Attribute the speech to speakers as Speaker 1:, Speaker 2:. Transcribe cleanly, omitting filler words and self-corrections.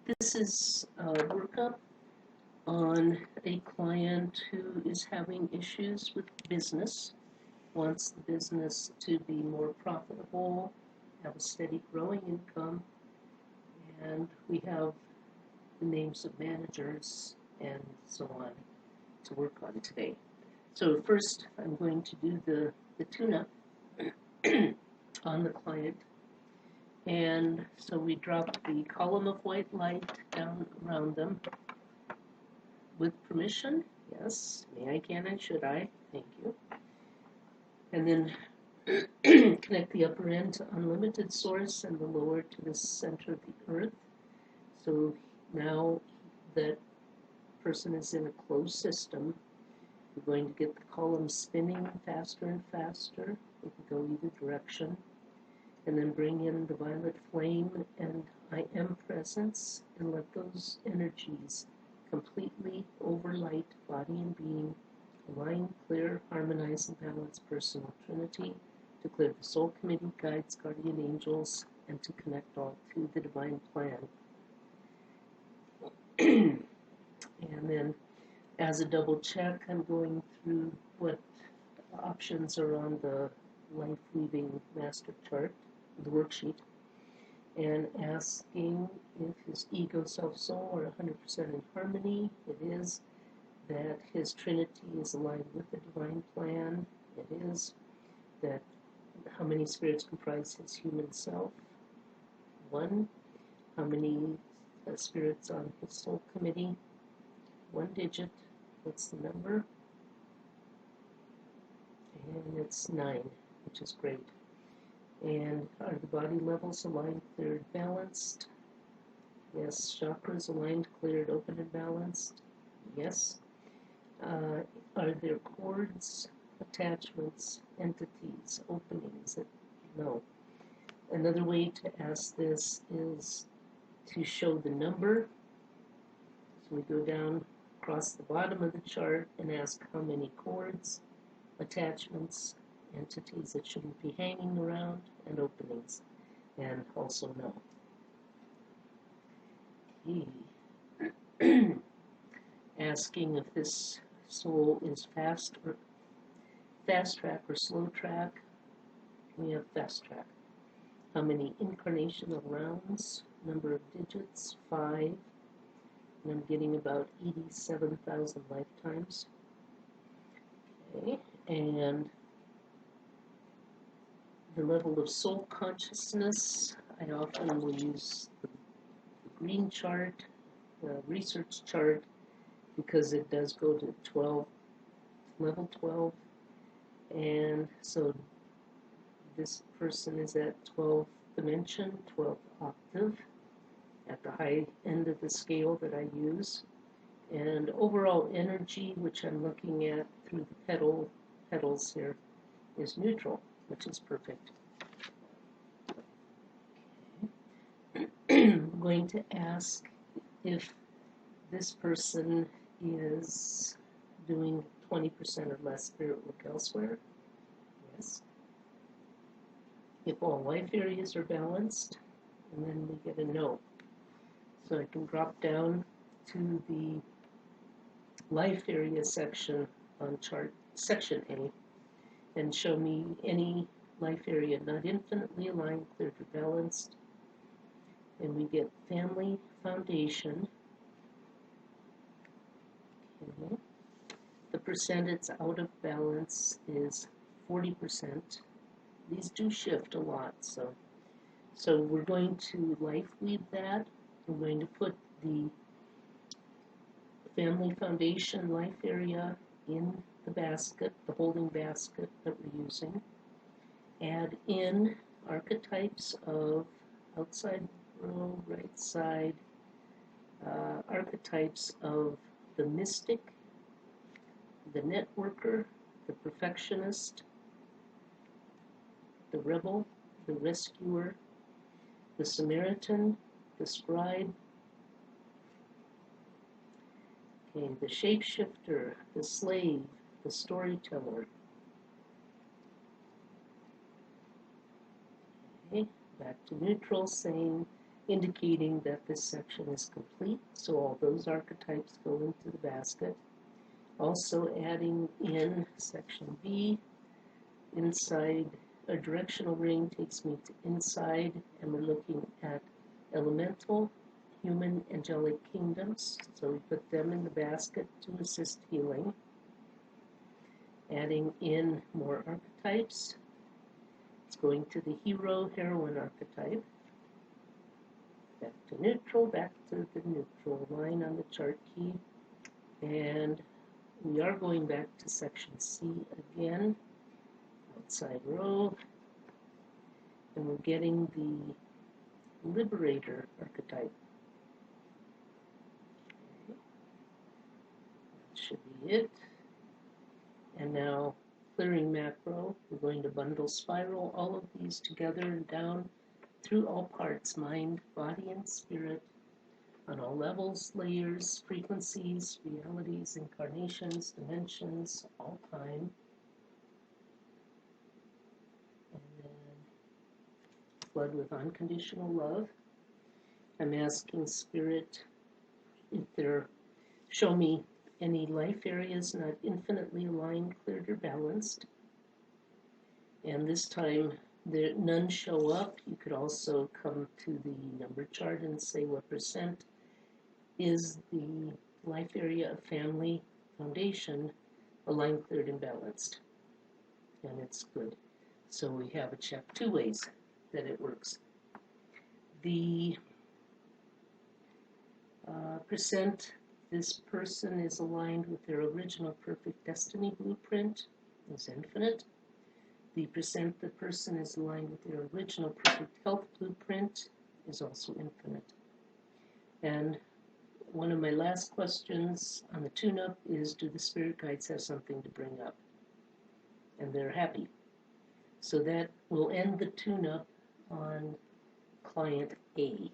Speaker 1: This is a workup on a client who is having issues with business, wants the business to be more profitable, have a steady growing income, and we have the names of managers and so on to work on today. So first I'm going to do the tune-up on the client. And so we drop the column of white light down around them with permission. Yes, may I, can I, should I? Thank you. And then connect the upper end to unlimited source and the lower to the center of the earth. So now that person is in a closed system, we're going to get the column spinning faster and faster. It can go either direction. And then bring in the violet flame and I am presence, and let those energies completely overlight body and being, align, clear, harmonize, and balance personal trinity, to clear the soul committee, guides, guardian angels, and to connect all to the divine plan. And then as a double check, I'm going through what options are on the LifeWeaving master chart, the worksheet, and asking if his ego, self, soul are 100% in harmony. It is. That his trinity is aligned with the divine plan. It is. That how many spirits comprise his human self? 1. How many spirits on his soul committee? 1 digit. What's the number? And it's 9, which is great. And are the body levels aligned, cleared, balanced? Yes. Chakras aligned, cleared, open, and balanced? Yes. Are there cords, attachments, entities, openings? No. Another way to ask this is to show the number. So we go down across the bottom of the chart and ask how many cords, attachments, entities that shouldn't be hanging around, and openings, and also no. Okay. Asking if this soul is fast track or slow track. We have fast track. How many incarnational rounds? Number of digits? 5. And I'm getting about 87,000 lifetimes. Okay. And the level of soul consciousness, I often will use the green chart, the research chart, because it does go to 12, level 12. And so this person is at 12th dimension, 12th octave, at the high end of the scale that I use. And overall energy, which I'm looking at through the petals here, is neutral, which is perfect. I'm going to ask if this person is doing 20% or less spirit work elsewhere. Yes. If all life areas are balanced, and then we get a no. So I can drop down to the life area section on chart section A and show me any life area not infinitely aligned, cleared, or balanced. And we get family foundation. Okay. The percent it's out of balance is 40%. These do shift a lot, so we're going to life weave that. We're going to put the family foundation life area in the basket, the holding basket that we're using. Add in archetypes of outside row, right side, archetypes of the mystic, the networker, the perfectionist, the rebel, the rescuer, the Samaritan, the scribe, okay, the shapeshifter, the slave, the storyteller. Okay, back to neutral, saying indicating that this section is complete. So all those archetypes go into the basket. Also adding in section B, inside a directional ring takes me to inside, and we're looking at elemental, human, angelic kingdoms. So we put them in the basket to assist healing. Adding in more archetypes. It's going to the hero, heroine archetype. Back to neutral, back to the neutral line on the chart key. And we are going back to section C again, outside row. And we're getting the liberator archetype. Okay. That should be it. And now, clearing macro, we're going to bundle spiral all of these together and down through all parts, mind, body, and spirit, on all levels, layers, frequencies, realities, incarnations, dimensions, all time. And then flood with unconditional love. I'm asking Spirit if they're, show me any life areas not infinitely aligned, cleared, or balanced. And this time, none show up. You could also come to the number chart and say what percent is the life area of family foundation aligned, cleared, and balanced. And it's good. So we have a check two ways that it works. The percent this person is aligned with their original perfect destiny blueprint is infinite. The percent the person is aligned with their original perfect health blueprint is also infinite. And one of my last questions on the tune-up is, do the spirit guides have something to bring up? And they're happy. So that will end the tune-up on client A.